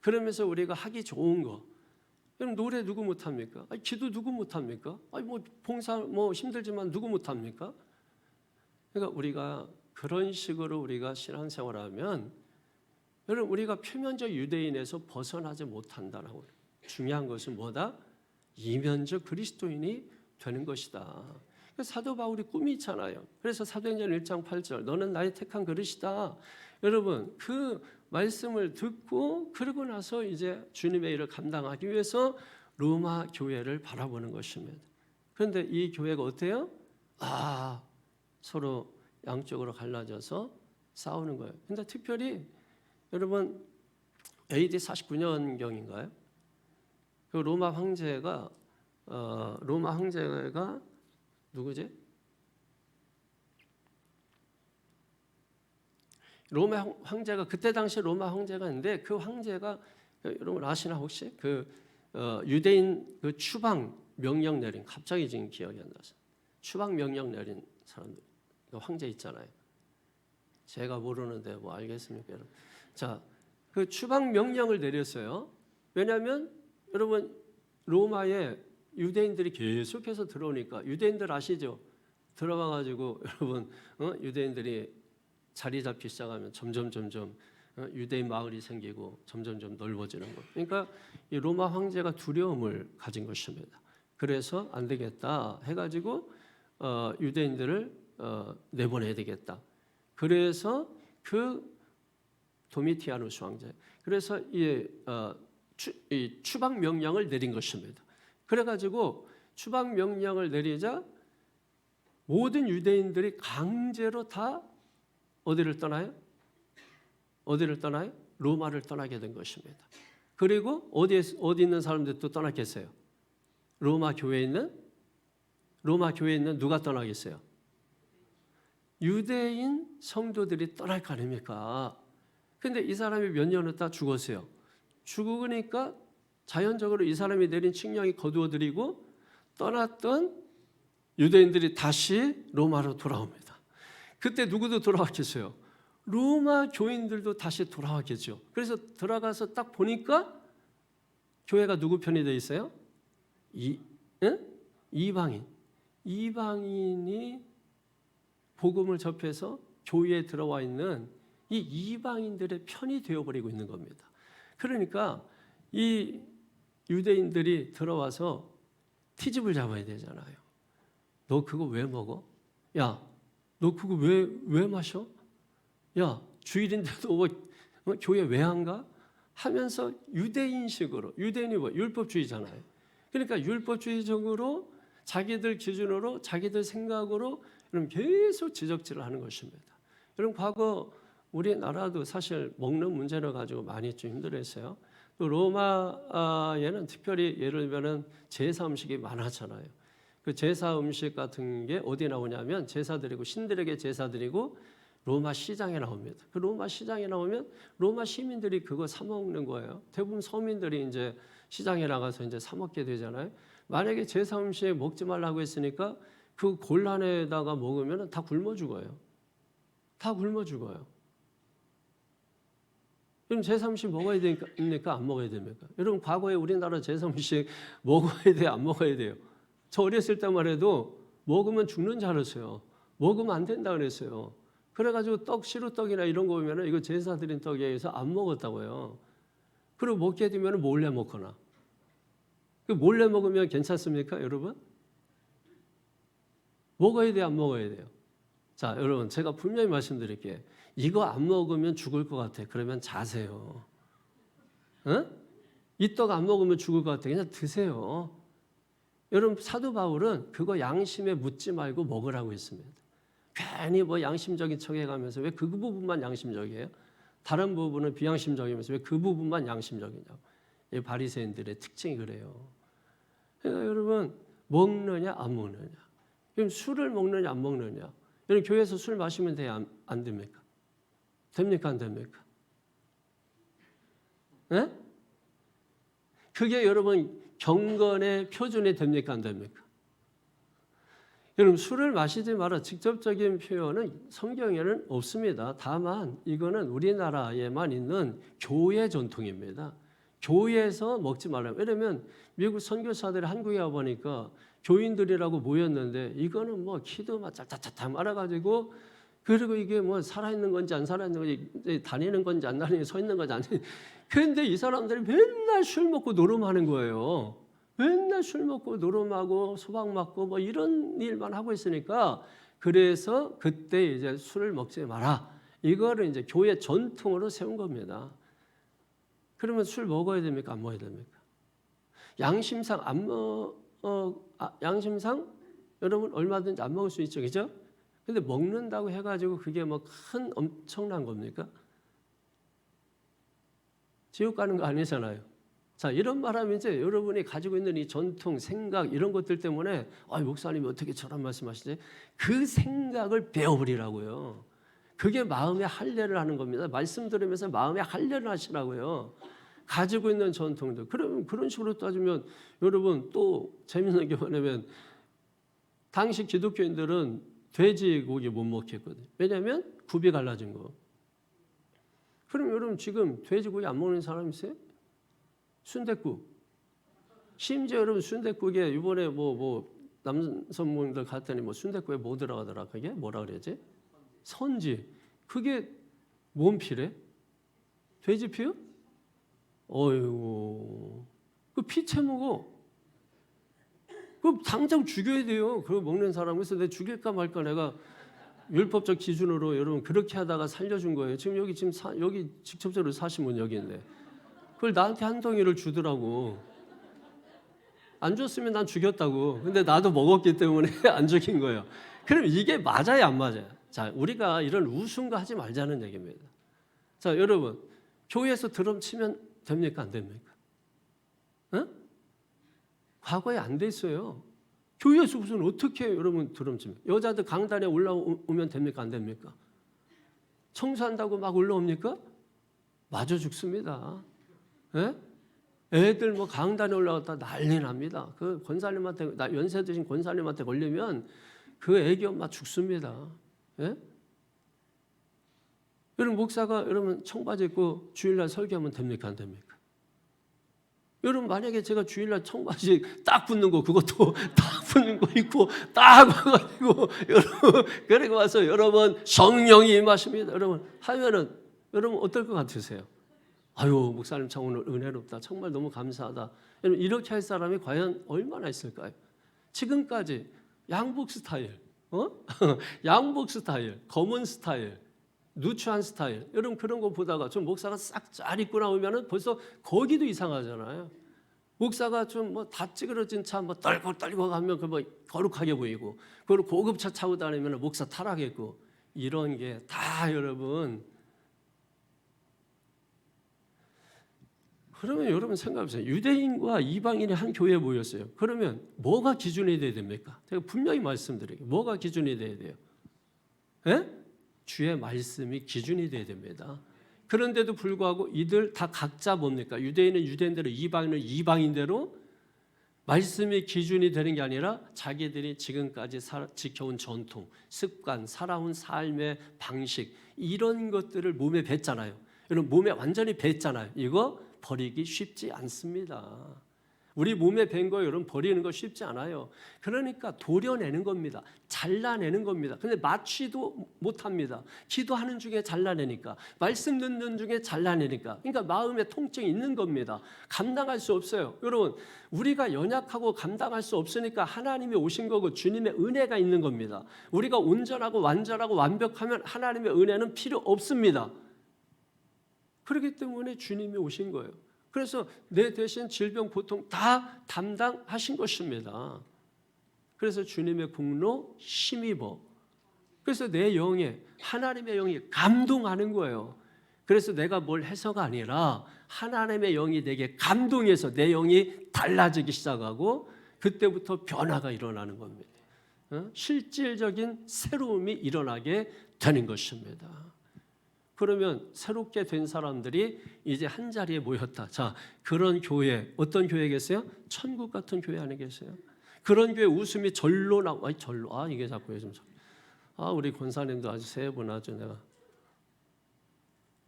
A: 그러면서 우리가 하기 좋은 거, 그럼 노래 누구 못합니까? 기도 누구 못합니까? 뭐 봉사 뭐 힘들지만 누구 못합니까? 그러니까 우리가 그런 식으로 우리가 신앙생활하면 여러분 우리가 표면적 유대인에서 벗어나지 못한다라고. 중요한 것은 뭐다? 이면적 그리스도인이 되는 것이다. 사도 바울이 꿈이 있잖아요. 그래서 사도행전 1장 8절 너는 나의 택한 그릇이다. 여러분 그 말씀을 듣고 그러고 나서 이제 주님의 일을 감당하기 위해서 로마 교회를 바라보는 것입니다. 그런데 이 교회가 어때요? 서로 양쪽으로 갈라져서 싸우는 거예요. 근데 특별히 여러분 AD 49년경인가요? 그 로마 황제가 누구지? 로마 황제가 그때 당시 로마 황제가 있는데 그 황제가 여러분 아시나 혹시 유대인 그 추방 명령 내린 갑자기 지금 기억이 안 나서 추방 명령 내린 사람들 황제 있잖아요. 제가 모르는데 뭐 알겠습니까, 여러분? 자, 그 추방 명령을 내렸어요. 왜냐하면 여러분 로마에 유대인들이 계속해서 들어오니까 유대인들 아시죠? 들어가가지고 여러분 유대인들이 자리 잡기 시작하면 점점 유대인 마을이 생기고 점점 넓어지는 거. 그러니까 이 로마 황제가 두려움을 가진 것입니다. 그래서 안 되겠다 해가지고 유대인들을 내보내야 되겠다. 그래서 그 도미티아누스 황제. 그래서 이 추방 명령을 내린 것입니다. 그래가지고 추방 명령을 내리자 모든 유대인들이 강제로 다 어디를 떠나요? 로마를 떠나게 된 것입니다. 그리고 어디 있는 사람들도 떠났겠어요? 로마 교회에 있는 누가 떠나겠어요? 유대인 성도들이 떠날 거 아닙니까? 근데 이 사람이 몇 년 있다 죽었어요. 죽으니까 자연적으로 이 사람이 내린 칙령이 거두어들이고 떠났던 유대인들이 다시 로마로 돌아옵니다. 그때 누구도 돌아왔겠어요? 로마 교인들도 다시 돌아왔겠죠. 그래서 들어가서 딱 보니까 교회가 누구 편이 돼 있어요? 이방인이 복음을 접해서 교회에 들어와 있는 이 이방인들의 편이 되어버리고 있는 겁니다. 그러니까 이 유대인들이 들어와서 티집을 잡아야 되잖아요. 너 그거 왜 먹어? 야, 너 그거 왜 마셔? 야, 주일인데도 교회 왜 안 가? 하면서 유대인식으로, 유대인이 뭐 율법주의잖아요. 그러니까 율법주의적으로 자기들 기준으로 자기들 생각으로 계속 지적질을 하는 것입니다. 여러분 과거 우리나라도 사실 먹는 문제를 가지고 많이 좀 힘들었어요. 또 로마에는 특별히 예를 들면 제사 음식이 많았잖아요. 그 제사 음식 같은 게 어디 나오냐면 제사 드리고 신들에게 제사 드리고 로마 시장에 나옵니다. 그 로마 시장에 나오면 로마 시민들이 그거 사 먹는 거예요. 대부분 서민들이 이제 시장에 나가서 이제 사 먹게 되잖아요. 만약에 제사 음식 먹지 말라고 했으니까 그 곤란에다가 먹으면 다 굶어 죽어요. 다 굶어 죽어요. 그럼 제사 음식 먹어야 됩니까? 안 먹어야 됩니까? 여러분 과거에 우리나라 제사 음식 먹어야 돼요? 안 먹어야 돼요? 저 어렸을 때만 해도 먹으면 죽는 줄 알았어요. 먹으면 안 된다 그랬어요. 그래가지고 시루떡이나 이런 거 보면 이거 제사 드린 떡에 의해서 안 먹었다고요. 그리고 먹게 되면 몰래 먹거나. 몰래 먹으면 괜찮습니까, 여러분? 먹어야 돼요, 안 먹어야 돼요? 자, 여러분 제가 분명히 말씀드릴게요. 이거 안 먹으면 죽을 것 같아. 그러면 자세요. 이 떡 안 먹으면 죽을 것 같아. 그냥 드세요. 여러분 사도 바울은 그거 양심에 묻지 말고 먹으라고 했습니다. 괜히 뭐 양심적인 척해가면서 왜 그 부분만 양심적이에요? 다른 부분은 비양심적이면서 왜 그 부분만 양심적이냐고. 이 바리새인들의 특징이 그래요. 그러니까 여러분 먹느냐 안 먹느냐. 그럼 술을 먹느냐 안 먹느냐. 여러분 교회에서 술 마시면 돼요? 안 됩니까? 됩니까 안 됩니까? 네? 그게 여러분 경건의 표준이 됩니까 안 됩니까? 여러분 술을 마시지 마라 직접적인 표현은 성경에는 없습니다. 다만 이거는 우리나라에만 있는 교회 전통입니다. 교회에서 먹지 말라고. 왜냐하면 미국 선교사들이 한국에 와보니까 교인들이라고 모였는데 이거는 뭐 키도 막 짝짝짝 말아가지고 그리고 이게 뭐 살아있는 건지 안 살아있는 건지 다니는 건지 안 다니는 건지 서 있는 건지 안 다니는. 그런데 이 사람들이 맨날 술 먹고 노름하는 거예요. 맨날 술 먹고 노름하고 소박 맞고 뭐 이런 일만 하고 있으니까 그래서 그때 이제 술을 먹지 마라. 이거를 이제 교회 전통으로 세운 겁니다. 그러면 술 먹어야 됩니까? 안 먹어야 됩니까? 양심상 양심상 여러분 얼마든지 안 먹을 수 있죠, 그죠? 근데 먹는다고 해가지고 그게 뭐 큰 엄청난 겁니까? 지옥 가는 거 아니잖아요. 자, 이런 말하면 이제 여러분이 가지고 있는 이 전통, 생각 이런 것들 때문에 목사님이 어떻게 저런 말씀하시지? 그 생각을 베어버리라고요. 그게 마음의 할례를 하는 겁니다. 말씀 들으면서 마음의 할례를 하시라고요. 가지고 있는 전통들. 그러면 그런 식으로 따지면 여러분 또 재밌는 게 뭐냐면 당시 기독교인들은 돼지고기 못 먹겠거든요. 왜냐하면 굽이 갈라진 거. 그럼 여러분 지금 돼지고기 안 먹는 사람 있어요? 순댓국. 심지어 여러분 순댓국에 이번에 뭐 남성분들 갔더니 뭐 순댓국에 뭐 들어가더라. 그게 뭐라 그러지? 선지. 그게 뭔 피래? 돼지 피요? 어이구. 그 피채 먹어. 그 당장 죽여야 돼요. 그거 먹는 사람. 그래서 내가 죽일까 말까 내가 율법적 기준으로 여러분 그렇게 하다가 살려준 거예요. 지금 여기 여기 직접적으로 사신 분 여기 있는데 그걸 나한테 한 덩이를 주더라고. 안 줬으면 난 죽였다고. 근데 나도 먹었기 때문에 안 죽인 거예요. 그럼 이게 맞아요, 안 맞아요? 자, 우리가 이런 우승과 하지 말자는 얘기입니다. 자, 여러분 교회에서 드럼 치면 됩니까, 안 됩니까? 어? 과거에 안 됐어요. 교회에서 무슨 어떻게 여러분 드럼 치면 여자들 강단에 올라오면 됩니까, 안 됩니까? 청소한다고 막 올라옵니까? 맞아 죽습니다. 예? 애들 뭐 강단에 올라갔다 난리 납니다. 그 권사님한테 연세 드신 권사님한테 걸리면 그 애기 엄마 죽습니다. 예? 여러분 목사가 여러분 청바지 입고 주일날 설교하면 됩니까, 안 됩니까? 여러분 만약에 제가 주일날 청바지 딱 붙는 거 그것도 딱 붙는 거 입고 딱 와가지고 여러분 그리고 와서 여러분 성령이 임하십니다. 여러분 하면은 여러분 어떨 것 같으세요? 아유 목사님 참 오늘 은혜롭다. 정말 너무 감사하다. 여러분 이렇게 할 사람이 과연 얼마나 있을까요? 지금까지 양복 스타일, 양복 스타일, 검은 스타일, 누추한 스타일, 여러분 그런 거 보다가 좀 목사가 싹 잘 입고 나오면은 벌써 거기도 이상하잖아요. 목사가 좀 뭐 다 찌그러진 차 뭐 떨고 가면 그 뭐 거룩하게 보이고, 그리고 고급차 타고 다니면 목사 타락했고, 이런 게 다 여러분. 그러면 여러분 생각해보세요. 유대인과 이방인이 한 교회에 모였어요. 그러면 뭐가 기준이 돼야 됩니까? 제가 분명히 말씀드릴게요. 뭐가 기준이 돼야 돼요? 예? 주의 말씀이 기준이 돼야 됩니다. 그런데도 불구하고 이들 다 각자 뭡니까? 유대인은 유대인대로, 이방인은 이방인대로 말씀이 기준이 되는 게 아니라 자기들이 지금까지 지켜온 전통, 습관, 살아온 삶의 방식 이런 것들을 몸에 뱉잖아요. 여러분 몸에 완전히 뱉잖아요. 이거 버리기 쉽지 않습니다. 우리 몸에 밴 거 여러분 버리는 거 쉽지 않아요. 그러니까 도려내는 겁니다. 잘라내는 겁니다. 근데 마취도 못합니다. 기도하는 중에 잘라내니까, 말씀 듣는 중에 잘라내니까, 그러니까 마음에 통증이 있는 겁니다. 감당할 수 없어요. 여러분 우리가 연약하고 감당할 수 없으니까 하나님이 오신 거고 주님의 은혜가 있는 겁니다. 우리가 온전하고 완전하고 완벽하면 하나님의 은혜는 필요 없습니다. 그렇기 때문에 주님이 오신 거예요. 그래서 내 대신 질병 고통 다 담당하신 것입니다. 그래서 주님의 공로 힘입어. 그래서 내 영에 하나님의 영이 감동하는 거예요. 그래서 내가 뭘 해서가 아니라 하나님의 영이 내게 감동해서 내 영이 달라지기 시작하고 그때부터 변화가 일어나는 겁니다. 실질적인 새로움이 일어나게 되는 것입니다. 그러면 새롭게 된 사람들이 이제 한 자리에 모였다. 자, 그런 교회, 어떤 교회겠어요? 천국 같은 교회 안에 계세요. 그런 교회 웃음이 절로 나와. 절로. 이게 자꾸 요즘. 우리 권사님도 아주 세 분 아주 내가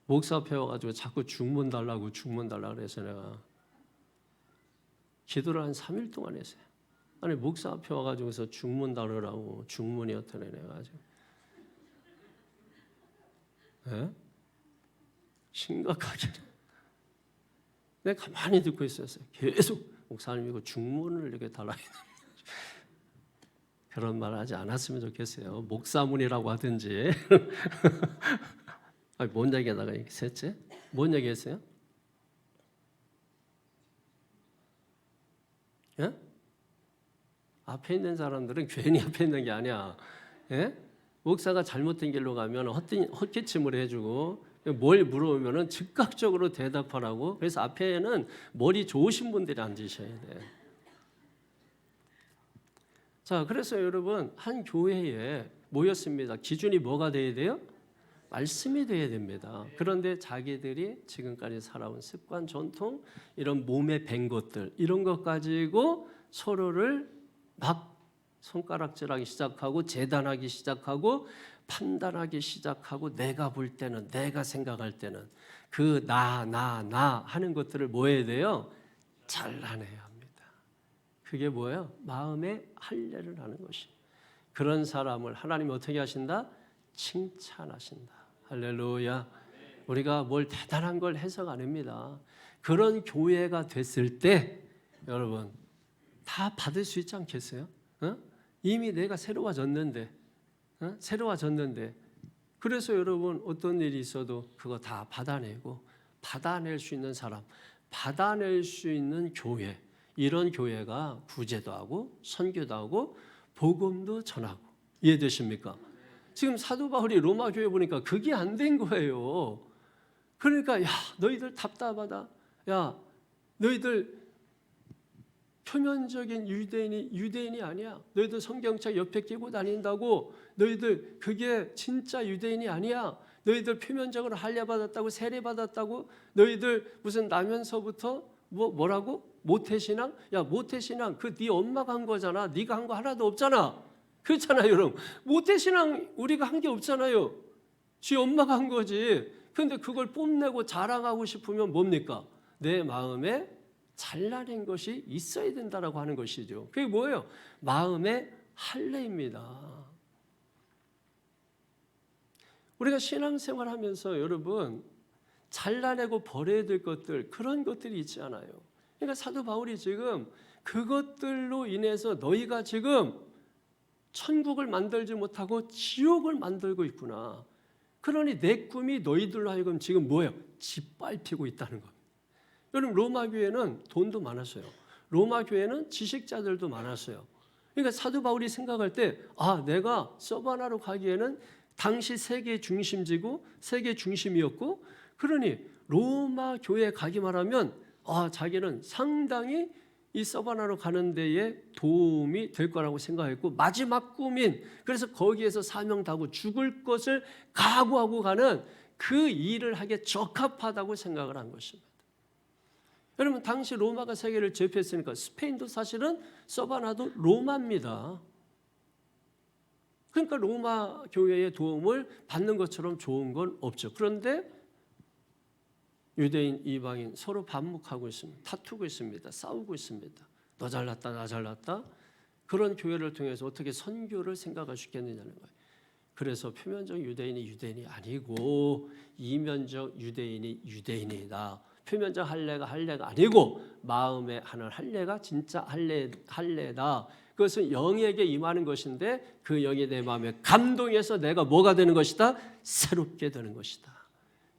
A: 목사 앞에 와가지고 자꾸 중문 달라고 그래서 내가 기도를 한 3일 동안 했어요. 아니 목사 앞에 와가지고서 중문 달으라고 중문이 어떠네 내가 아주. 네? 심각하게 내가 가만히 듣고 있었어요. 계속 목사님 이거 중문을 이렇게 달아야 그런 말 하지 않았으면 좋겠어요. 목사문이라고 하든지. 아니, 뭔 얘기하다가 셋째? 뭔 얘기했어요? 예? 앞에 있는 사람들은 괜히 앞에 있는 게 아니야. 예? 목사가 잘못된 길로 가면 헛기침을 해주고 뭘 물어보면 즉각적으로 대답하라고. 그래서 앞에는 머리 좋으신 분들이 앉으셔야 돼요. 자, 그래서 여러분 한 교회에 모였습니다. 기준이 뭐가 돼야 돼요? 말씀이 돼야 됩니다. 그런데 자기들이 지금까지 살아온 습관, 전통, 이런 몸에 밴 것들 이런 것 가지고 서로를 막 손가락질하기 시작하고 재단하기 시작하고 판단하기 시작하고 내가 볼 때는 내가 생각할 때는 그 나 하는 것들을 뭐 해야 돼요? 잘라내야 합니다. 그게 뭐예요? 마음에 할례를 하는 것이. 그런 사람을 하나님이 어떻게 하신다? 칭찬하신다. 할렐루야. 우리가 뭘 대단한 걸 해서가 아닙니다. 그런 교회가 됐을 때 여러분 다 받을 수 있지 않겠어요? 어? 이미 내가 새로워졌는데 새로워졌는데 그래서 여러분 어떤 일이 있어도 그거 다 받아내고 받아낼 수 있는 사람, 받아낼 수 있는 교회, 이런 교회가 구제도 하고 선교도 하고 복음도 전하고. 이해되십니까? 지금 사도 바울이 로마 교회 보니까 그게 안 된 거예요. 그러니까 야 너희들 답답하다. 야 너희들 표면적인 유대인이 아니야. 너희들 성경책 옆에 끼고 다닌다고 너희들 그게 진짜 유대인이 아니야. 너희들 표면적으로 할례 받았다고 세례 받았다고 너희들 무슨 나면서부터 뭐라고? 모태신앙? 야 모태신앙 그 네 엄마가 한 거잖아. 네가 한 거 하나도 없잖아. 그렇잖아요 여러분. 모태신앙 우리가 한 게 없잖아요. 지 엄마가 한 거지. 그런데 그걸 뽐내고 자랑하고 싶으면 뭡니까? 내 마음에 잘라낸 것이 있어야 된다라고 하는 것이죠. 그게 뭐예요? 마음의 할례입니다. 우리가 신앙생활 하면서 여러분 잘라내고 버려야 될 것들 그런 것들이 있지 않아요. 그러니까 사도 바울이 지금 그것들로 인해서 너희가 지금 천국을 만들지 못하고 지옥을 만들고 있구나. 그러니 내 꿈이 너희들로 하여금 지금 뭐예요? 짓밟히고 있다는 겁니다. 여러분 로마 교회는 돈도 많았어요. 로마 교회는 지식자들도 많았어요. 그러니까 사도 바울이 생각할 때 내가 서바나로 가기에는 당시 세계 중심지고 세계 중심이었고 그러니 로마 교회에 가기만 하면 자기는 상당히 이 서바나로 가는 데에 도움이 될 거라고 생각했고 마지막 꿈인 그래서 거기에서 사명 다하고 죽을 것을 각오하고 가는 그 일을 하기에 적합하다고 생각을 한 것입니다. 여러분 당시 로마가 세계를 제패했으니까 스페인도 사실은 서바나도 로마입니다. 그러니까 로마 교회의 도움을 받는 것처럼 좋은 건 없죠. 그런데 유대인, 이방인 서로 반목하고 있습니다. 다투고 있습니다. 싸우고 있습니다. 너 잘났다, 나 잘났다. 그런 교회를 통해서 어떻게 선교를 생각할 수 있겠느냐는 거예요. 그래서 표면적 유대인이 아니고 이면적 유대인이다. 표면적 할례가 아니고 마음에 하는 할례가 진짜 할례다. 그것은 영에게 임하는 것인데 그 영이 내 마음에 감동해서 내가 뭐가 되는 것이다? 새롭게 되는 것이다.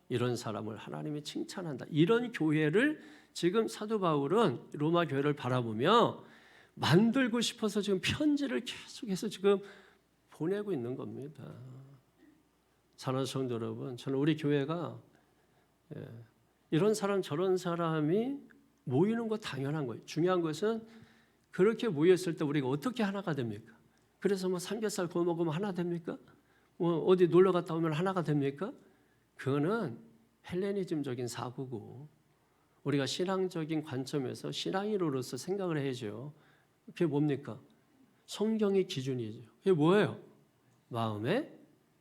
A: 이런 사람을 하나님이 칭찬한다. 이런 교회를 지금 사도 바울은 로마 교회를 바라보며 만들고 싶어서 지금 편지를 계속해서 지금 보내고 있는 겁니다. 사랑하는 성도 여러분, 저는 우리 교회가 이런 사람 저런 사람이 모이는 거 당연한 거예요. 중요한 것은 그렇게 모였을 때 우리가 어떻게 하나가 됩니까? 그래서 삼겹살 구워 먹으면 하나 됩니까? 어디 놀러 갔다 오면 하나가 됩니까? 그거는 헬레니즘적인 사고고 우리가 신앙적인 관점에서 신앙인으로서 생각을 해야죠. 그게 뭡니까? 성경의 기준이죠. 그게 뭐예요? 마음의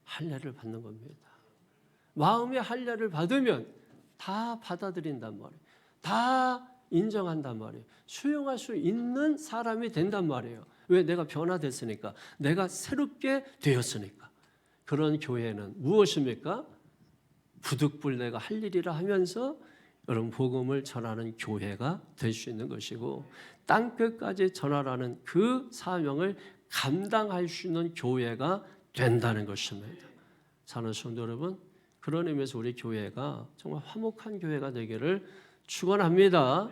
A: 할례를 받는 겁니다. 마음의 할례를 받으면 다 받아들인단 말이에요. 다 인정한단 말이에요. 수용할 수 있는 사람이 된단 말이에요. 왜? 내가 변화됐으니까. 내가 새롭게 되었으니까. 그런 교회는 무엇입니까? 부득불 내가 할 일이라 하면서 여러분 복음을 전하는 교회가 될 수 있는 것이고 땅 끝까지 전하라는 그 사명을 감당할 수 있는 교회가 된다는 것입니다. 사랑하는 성도 여러분, 그런 의미에서 우리 교회가 정말 화목한 교회가 되기를 축원합니다.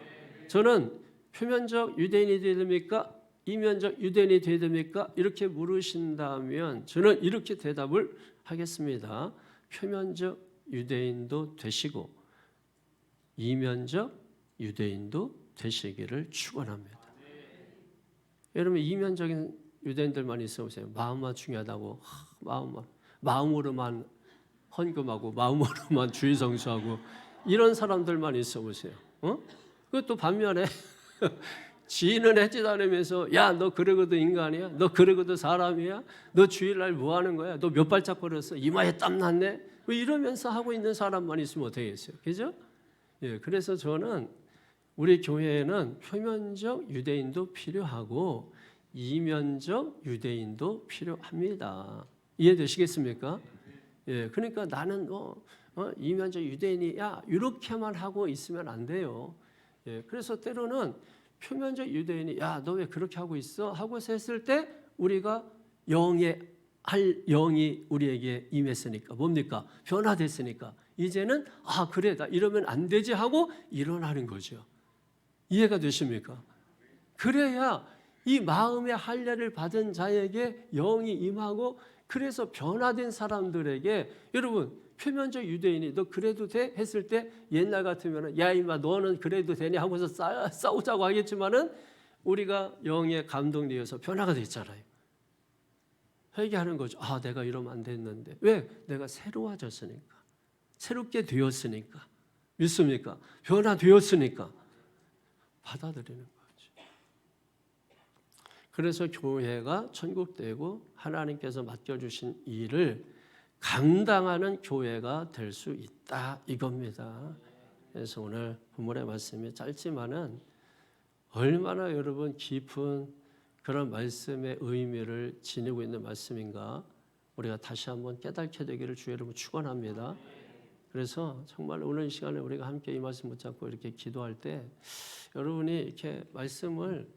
A: 저는 표면적 유대인이 되어야 됩니까? 이면적 유대인이 되어야 됩니까? 이렇게 물으신다면 저는 이렇게 대답을 하겠습니다. 표면적 유대인도 되시고 이면적 유대인도 되시기를 축원합니다. 여러분 이면적인 유대인들만 있어보세요. 마음만 중요하다고 마음으로만 헌금하고 마음으로만 주의 성수하고 이런 사람들만 있어보세요. 그것도 반면에 지인은 해지도 않으면서 야 너 그러고도 인간이야? 너 그러고도 사람이야? 너 주일날 뭐 하는 거야? 너 몇 발짝 걸었어? 이마에 땀 났네? 뭐 이러면서 하고 있는 사람만 있으면 어떻겠어요? 그죠? 예, 그래서 저는 우리 교회에는 표면적 유대인도 필요하고 이면적 유대인도 필요합니다. 이해되시겠습니까? 예, 그러니까 나는 이면적 유대인이야 이렇게만 하고 있으면 안 돼요. 예, 그래서 때로는 표면적 유대인이 야 너 왜 그렇게 하고 있어? 하고서 했을 때 우리가 영이 우리에게 임했으니까 뭡니까? 변화됐으니까 이제는 아 그래 나 이러면 안 되지 하고 일어나는 거죠. 이해가 되십니까? 그래야 이 마음의 할례를 받은 자에게 영이 임하고 그래서 변화된 사람들에게 여러분 표면적 유대인이 너 그래도 돼? 했을 때 옛날 같으면 야 이마 너는 그래도 되냐 하고서 싸우자고 하겠지만은 우리가 영에 감동되어서 변화가 됐잖아요. 회개하는 거죠. 아 내가 이러면 안 됐는데 왜? 내가 새로워졌으니까 새롭게 되었으니까 믿습니까? 변화되었으니까 받아들이는 거죠. 그래서 교회가 천국되고 하나님께서 맡겨주신 일을 감당하는 교회가 될 수 있다 이겁니다. 그래서 오늘 본문의 말씀이 짧지만은 얼마나 여러분 깊은 그런 말씀의 의미를 지니고 있는 말씀인가 우리가 다시 한번 깨닫게 되기를 주의 이름으로 축원합니다. 그래서 정말 오늘 시간에 우리가 함께 이 말씀 붙잡고 이렇게 기도할 때 여러분이 이렇게 말씀을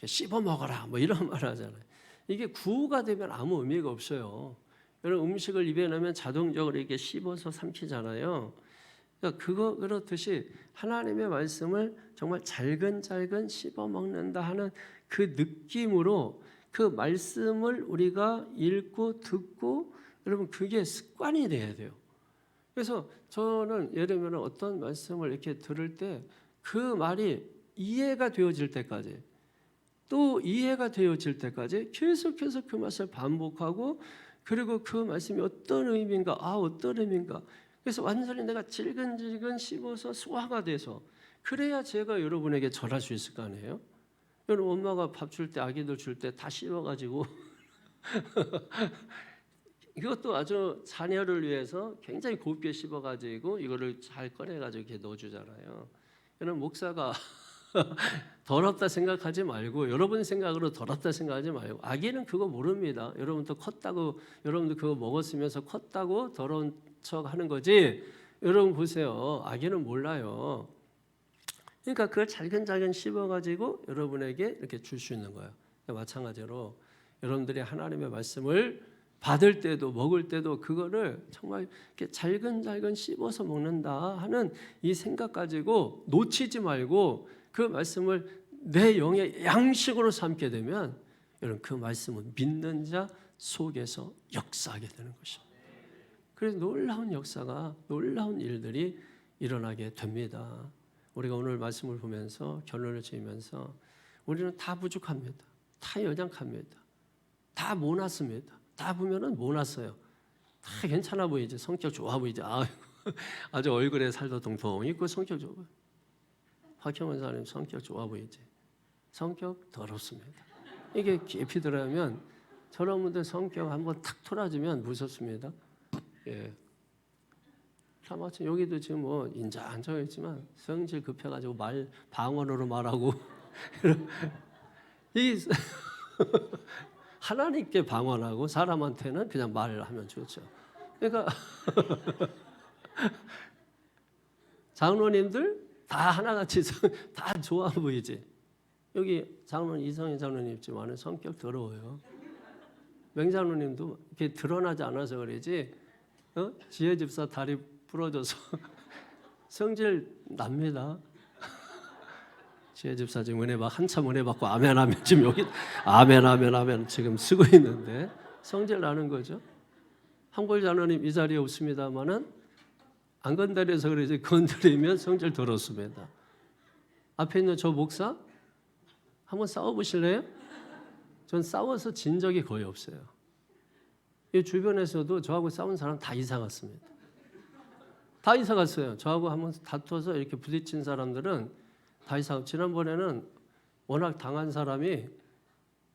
A: 씹어 먹어라 뭐 이런 말 하잖아요. 이게 구우가 되면 아무 의미가 없어요. 여러분 음식을 입에 넣으면 자동적으로 이렇게 씹어서 삼키잖아요. 그러니까 그거 그렇듯이 하나님의 말씀을 정말 잘근잘근 씹어 먹는다 하는 그 느낌으로 그 말씀을 우리가 읽고 듣고 여러분 그게 습관이 돼야 돼요. 그래서 저는 예를 들면 어떤 말씀을 이렇게 들을 때 그 말이 이해가 되어질 때까지 또 이해가 되어질 때까지 계속해서 그 말씀을 반복하고 그리고 그 말씀이 어떤 의미인가 어떤 의미인가 그래서 완전히 내가 질근질근 씹어서 소화가 돼서 그래야 제가 여러분에게 절할 수 있을 거 아니에요. 여러분 엄마가 밥 줄 때 아기들 줄 때 다 씹어가지고 이것도 아주 자녀를 위해서 굉장히 곱게 씹어가지고 이거를 잘 꺼내가지고 이렇게 넣어주잖아요. 여러분 목사가 더럽다 생각하지 말고 여러분 생각으로 더럽다 생각하지 말고 아기는 그거 모릅니다. 여러분도 컸다고 여러분도 그거 먹었으면서 컸다고 더러운 척 하는 거지. 여러분 보세요. 아기는 몰라요. 그러니까 그걸 잘근잘근 씹어가지고 여러분에게 이렇게 줄 수 있는 거예요. 마찬가지로 여러분들이 하나님의 말씀을 받을 때도 먹을 때도 그거를 정말 이렇게 잘근잘근 씹어서 먹는다 하는 이 생각 가지고 놓치지 말고 그 말씀을 내 영의 양식으로 삼게 되면 여러분 그 말씀은 믿는 자 속에서 역사하게 되는 것입니다. 그래서 놀라운 역사가 놀라운 일들이 일어나게 됩니다. 우리가 오늘 말씀을 보면서 결론을 지으면서 우리는 다 부족합니다. 다 연약합니다. 다 모났습니다. 다 보면은 모났어요. 다 괜찮아 보이지. 성격 좋아 보이지. 아주 얼굴에 살도 동통 있고 성격 좋아 보여. 박형원 사님 성격 좋아 보이지. 성격 더럽습니다. 이게 깊이 들어가면 저런 분들 성격 한번 탁 토라지면 무섭습니다. 예. 마침 여기도 지금 뭐 인자한적했지만 성질 급해가지고 방언으로 말하고 이 하나님께 방언하고 사람한테는 그냥 말을 하면 좋죠. 그러니까 장로님들 다 하나같이 다 좋아 보이지. 여기 장로님 이성희 장로님 있지만 성격 더러워요. 맹장로님도 이렇게 드러나지 않아서 그러지. 지혜 집사 다리 부러져서 성질 납니다. 지혜 집사 지금 한참 은혜 받고 아멘 하면 지금 여기 아멘 지금 쓰고 있는데 성질 나는 거죠. 한골 장로님 이 자리에 없습니다만은 안 건드려서 그러지 건드리면 성질 더럽습니다. 앞에 있는 저 목사 한번 싸워보실래요? 전 싸워서 진 적이 거의 없어요. 이 주변에서도 저하고 싸운 사람 다 이사 갔습니다. 다 이사 갔어요. 저하고 한번 다투어서 이렇게 부딪힌 사람들은 다 이사 갔고, 지난번에는 워낙 당한 사람이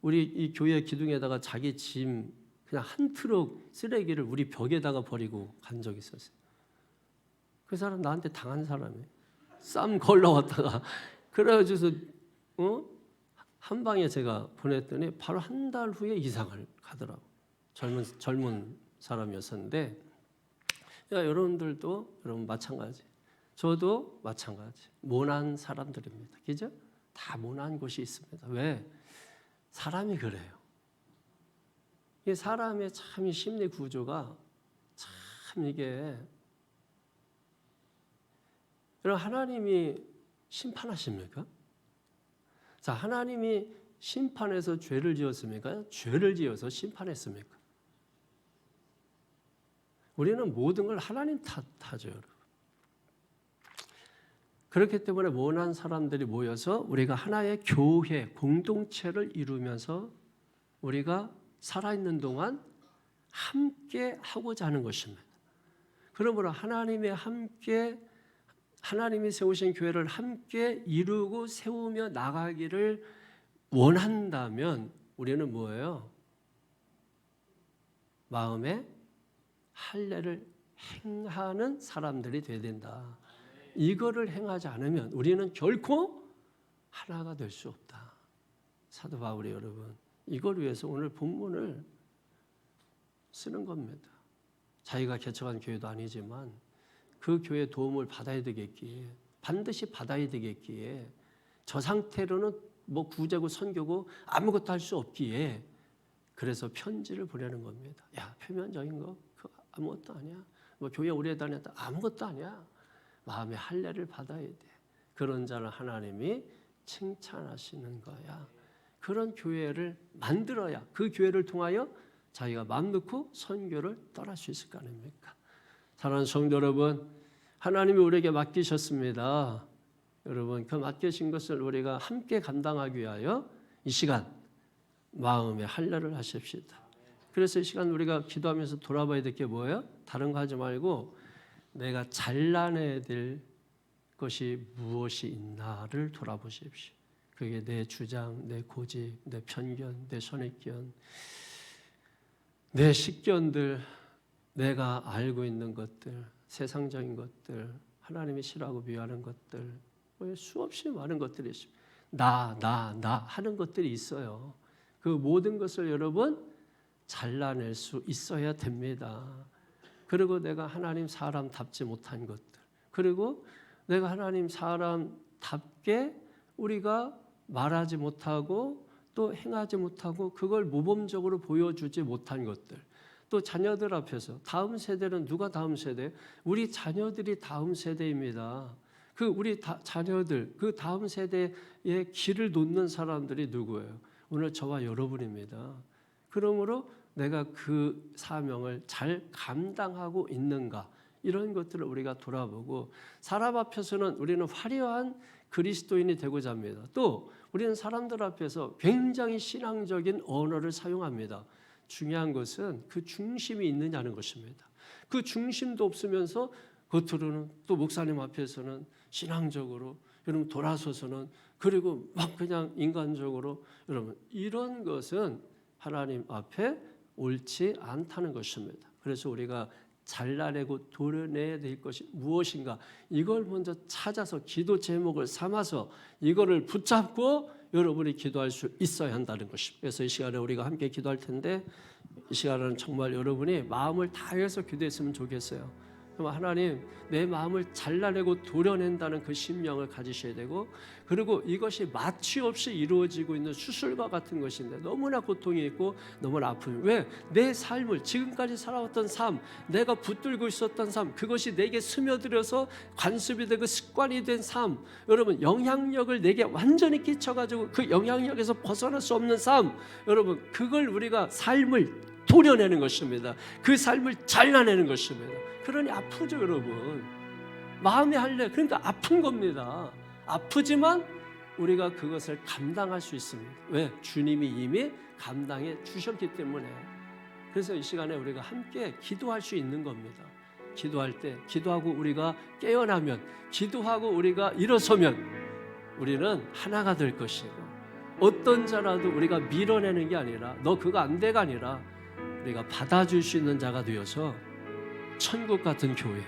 A: 우리 이 교회 기둥에다가 자기 짐 그냥 한 트럭 쓰레기를 우리 벽에다가 버리고 간 적이 있었어요. 그 사람 나한테 당한 사람이에요. 쌈 걸러왔다가 그래가지고서 한 방에 제가 보냈더니 바로 한 달 후에 이사를 가더라고. 젊은 사람이었었는데, 그러니까 여러분들도 여러분 마찬가지. 저도 마찬가지. 모난 사람들입니다. 그죠? 다 모난 곳이 있습니다. 왜? 사람이 그래요. 이 사람의 참 심리 구조가 참 이게 여러분 하나님이 심판하십니까? 자, 하나님이 심판해서 죄를 지었습니까? 죄를 지어서 심판했습니까? 우리는 모든 걸 하나님 탓하죠, 여러분. 그렇기 때문에 모난 사람들이 모여서 우리가 하나의 교회, 공동체를 이루면서 우리가 살아있는 동안 함께 하고자 하는 것입니다. 그러므로 하나님이 세우신 교회를 함께 이루고 세우며 나가기를 원한다면 우리는 뭐예요? 마음에 할례를 행하는 사람들이 되어야 된다. 이거를 행하지 않으면 우리는 결코 하나가 될 수 없다. 사도 바울이 여러분 이걸 위해서 오늘 본문을 쓰는 겁니다. 자기가 개척한 교회도 아니지만 그 교회의 도움을 받아야 되겠기에 반드시 받아야 되겠기에 저 상태로는 뭐 구제고 선교고 아무것도 할 수 없기에 그래서 편지를 보내는 겁니다. 야, 표면적인 거 그거 아무것도 아니야. 뭐 교회 오래 다녔다 아무것도 아니야. 마음의 할례를 받아야 돼. 그런 자를 하나님이 칭찬하시는 거야. 그런 교회를 만들어야 그 교회를 통하여 자기가 마음 놓고 선교를 떠날 수 있을 거 아닙니까? 사랑하는 성도 여러분, 하나님이 우리에게 맡기셨습니다. 여러분, 그 맡기신 것을 우리가 함께 감당하기 위하여 이 시간 마음의 할례를 하십시다. 그래서 이 시간 우리가 기도하면서 돌아봐야 될 게 뭐예요? 다른 거 하지 말고 내가 잘라내야 될 것이 무엇이 있나를 돌아보십시오. 그게 내 주장, 내 고집, 내 편견, 내 선입견, 내 식견들, 내가 알고 있는 것들, 세상적인 것들, 하나님이 싫어하고 미워하는 것들, 수없이 많은 것들이 있습니다. 나 하는 것들이 있어요. 그 모든 것을 여러분 잘라낼 수 있어야 됩니다. 그리고 내가 하나님 사람답지 못한 것들, 그리고 내가 하나님 사람답게 우리가 말하지 못하고 또 행하지 못하고 그걸 모범적으로 보여주지 못한 것들, 또 자녀들 앞에서 다음 세대는 누가 다음 세대? 우리 자녀들이 다음 세대입니다. 그 우리 자녀들 그 다음 세대의 길을 놓는 사람들이 누구예요? 오늘 저와 여러분입니다. 그러므로 내가 그 사명을 잘 감당하고 있는가 이런 것들을 우리가 돌아보고 사람 앞에서는 우리는 화려한 그리스도인이 되고자 합니다. 또 우리는 사람들 앞에서 굉장히 신앙적인 언어를 사용합니다. 중요한 것은 그 중심이 있느냐는 것입니다. 그 중심도 없으면서 겉으로는 또 목사님 앞에서는 신앙적으로 여러분 돌아서서는 그리고 막 그냥 인간적으로 여러분 이런 것은 하나님 앞에 옳지 않다는 것입니다. 그래서 우리가 잘라내고 도려내야 될 것이 무엇인가 이걸 먼저 찾아서 기도 제목을 삼아서 이거를 붙잡고 여러분이 기도할 수 있어야 한다는 것입니다. 그래서 이 시간에 우리가 함께 기도할 텐데 이 시간은 정말 여러분이 마음을 다해서 기도했으면 좋겠어요. 그럼 하나님, 내 마음을 잘라내고 도려낸다는 그 심령을 가지셔야 되고, 그리고 이것이 마취 없이 이루어지고 있는 수술과 같은 것인데 너무나 고통이 있고 너무나 아픔이, 왜? 내 삶을, 지금까지 살아왔던 삶, 내가 붙들고 있었던 삶, 그것이 내게 스며들어서 관습이 되고 습관이 된 삶, 여러분 영향력을 내게 완전히 끼쳐가지고 그 영향력에서 벗어날 수 없는 삶, 여러분 그걸 우리가 삶을 도려내는 것입니다. 그 삶을 잘라내는 것입니다. 그러니 아프죠, 여러분. 마음이 할래. 그러니까 아픈 겁니다. 아프지만 우리가 그것을 감당할 수 있습니다. 왜? 주님이 이미 감당해 주셨기 때문에. 그래서 이 시간에 우리가 함께 기도할 수 있는 겁니다. 기도할 때, 기도하고 우리가 깨어나면, 기도하고 우리가 일어서면 우리는 하나가 될 것이고, 어떤 자라도 우리가 밀어내는 게 아니라, 너 그거 안 돼가 아니라 우리가 받아줄 수 있는 자가 되어서 천국 같은 교회,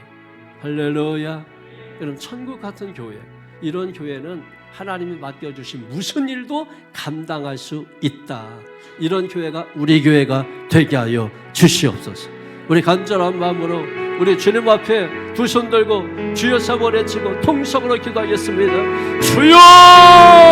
A: 할렐루야. 여러분, 천국 같은 교회, 이런 교회는 하나님이 맡겨주신 무슨 일도 감당할 수 있다. 이런 교회가 우리 교회가 되게 하여 주시옵소서. 우리 간절한 마음으로 우리 주님 앞에 두 손 들고 주여 삼어 외치고 통성으로 기도하겠습니다. 주여!